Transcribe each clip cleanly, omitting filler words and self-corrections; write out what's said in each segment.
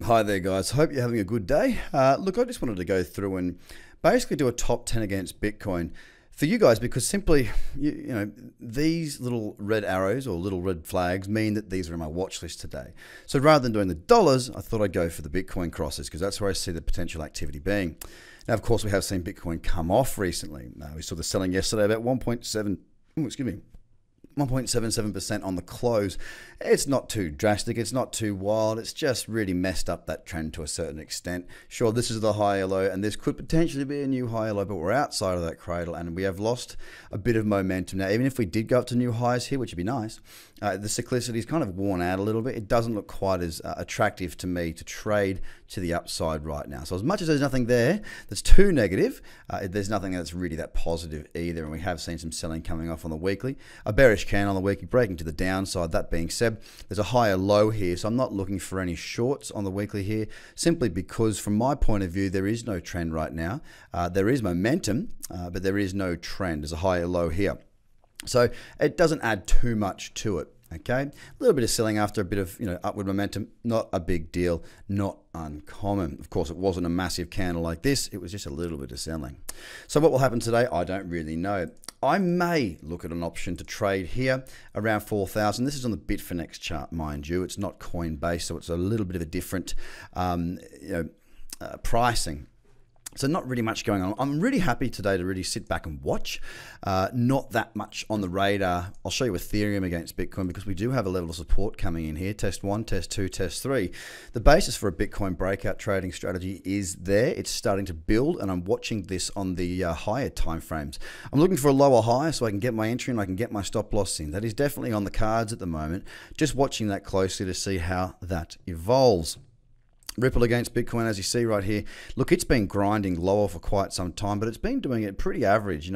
Hi there, guys. Hope you're having a good day. Look, I just wanted to go through and basically do a top 10 against Bitcoin for you guys because simply, you know, these little red arrows or little red flags mean that these are in my watch list today. So rather than doing the dollars, I thought I'd go for the Bitcoin crosses because that's where I see the potential activity being. Now, of course, we have seen Bitcoin come off recently. We saw the selling yesterday about 1.77% on the close. It's not too drastic, it's not too wild, it's just really messed up that trend to a certain extent. Sure, this is the higher low, and this could potentially be a new higher low, but we're outside of that cradle, and we have lost a bit of momentum. Now, even if we did go up to new highs here, which would be nice, the cyclicity is kind of worn out a little bit. It doesn't look quite as attractive to me to trade to the upside right now. So as much as there's nothing there that's too negative, there's nothing that's really that positive either, and we have seen some selling coming off on the weekly. A bearish candle on the weekly breaking to the downside. That being said, there's a higher low here, so I'm not looking for any shorts on the weekly here, simply because from my point of view, there is no trend right now. There is momentum, but there is no trend. There's a higher low here. So it doesn't add too much to it. Okay, a little bit of selling after a bit of upward momentum, not a big deal, not uncommon. Of course, it wasn't a massive candle like this, it was just a little bit of selling. So what will happen today, I don't really know. I may look at an option to trade here around 4,000. This is on the Bitfinex chart, mind you. It's not Coinbase, so it's a little bit of a different pricing. So not really much going on. I'm really happy today to really sit back and watch. Not that much on the radar. I'll show you Ethereum against Bitcoin because we do have a level of support coming in here. Test 1, Test 2, Test 3. The basis for a Bitcoin breakout trading strategy is there. It's starting to build, and I'm watching this on the higher time frames. I'm looking for a lower high so I can get my entry and I can get my stop loss in. That is definitely on the cards at the moment. Just watching that closely to see how that evolves. Ripple against Bitcoin, as you see right here. Look, it's been grinding lower for quite some time, but it's been doing it pretty average.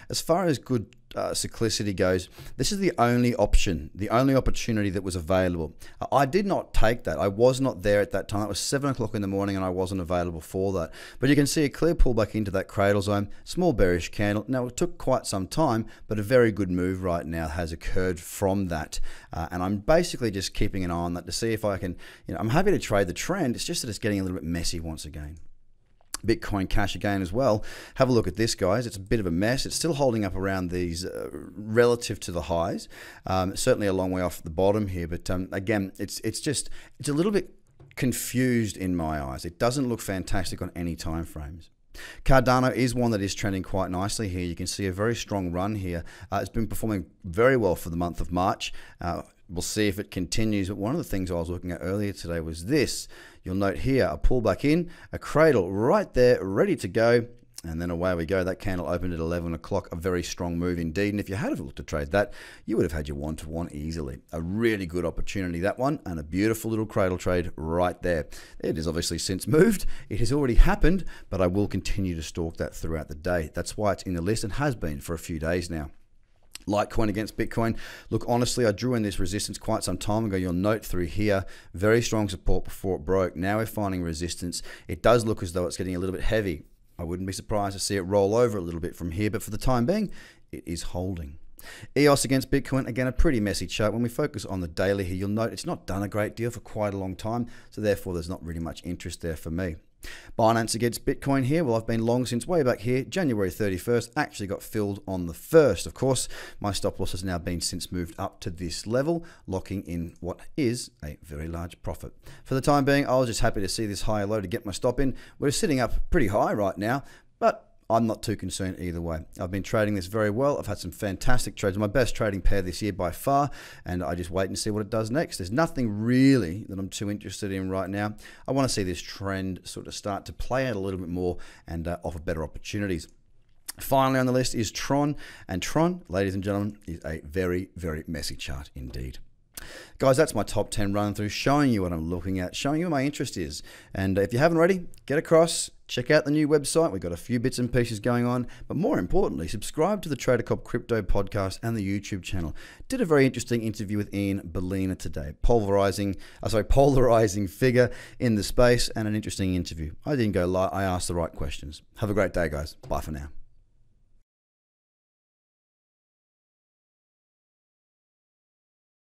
As far as good cyclicity goes, this is the only option, the only opportunity that was available. I did not take that. I was not there at that time. It was 7 o'clock in the morning and I wasn't available for that. But you can see a clear pullback into that cradle zone, small bearish candle. Now, it took quite some time, but a very good move right now has occurred from that. And I'm basically just keeping an eye on that to see if I can, I'm happy to trade the trend. It's just that it's getting a little bit messy once again. Bitcoin Cash again as well. Have a look at this, guys. It's a bit of a mess. It's still holding up around these relative to the highs. Certainly a long way off the bottom here, but again, it's a little bit confused in my eyes. It doesn't look fantastic on any time frames. Cardano is one that is trending quite nicely here. You can see a very strong run here. It's been performing very well for the month of March. We'll see if it continues. But one of the things I was looking at earlier today was this. You'll note here a pullback in, a cradle right there, ready to go. And then away we go. That candle opened at 11 o'clock. A very strong move indeed. And if you had have looked to trade that, you would have had your one-to-one easily. A really good opportunity, that one, and a beautiful little cradle trade right there. It has obviously since moved. It has already happened, but I will continue to stalk that throughout the day. That's why it's in the list and has been for a few days now. Litecoin against Bitcoin. Look, honestly, I drew in this resistance quite some time ago. You'll note through here, very strong support before it broke. Now we're finding resistance. It does look as though it's getting a little bit heavy. I wouldn't be surprised to see it roll over a little bit from here, but for the time being, it is holding. EOS against Bitcoin, again, a pretty messy chart. When we focus on the daily here, you'll note it's not done a great deal for quite a long time, so therefore there's not really much interest there for me. Binance against Bitcoin here. Well, I've been long since way back here. January 31st actually got filled on the 1st. Of course, my stop loss has now been since moved up to this level, locking in what is a very large profit. For the time being, I was just happy to see this higher low to get my stop in. We're sitting up pretty high right now, but I'm not too concerned either way. I've been trading this very well. I've had some fantastic trades. My best trading pair this year by far, and I just wait and see what it does next. There's nothing really that I'm too interested in right now. I want to see this trend sort of start to play out a little bit more and offer better opportunities. Finally on the list is Tron, and Tron, ladies and gentlemen, is a very, very messy chart indeed. Guys, that's my top 10 run through, showing you what I'm looking at, showing you what my interest is. And if you haven't already, get across, check out the new website. We've got a few bits and pieces going on, but more importantly, subscribe to the Cobb Crypto podcast and the YouTube channel. Did a very interesting interview with Ian Bellina today, polarizing figure in the space, and an interesting interview. I didn't go live. I asked the right questions. Have a great day, guys. Bye for now.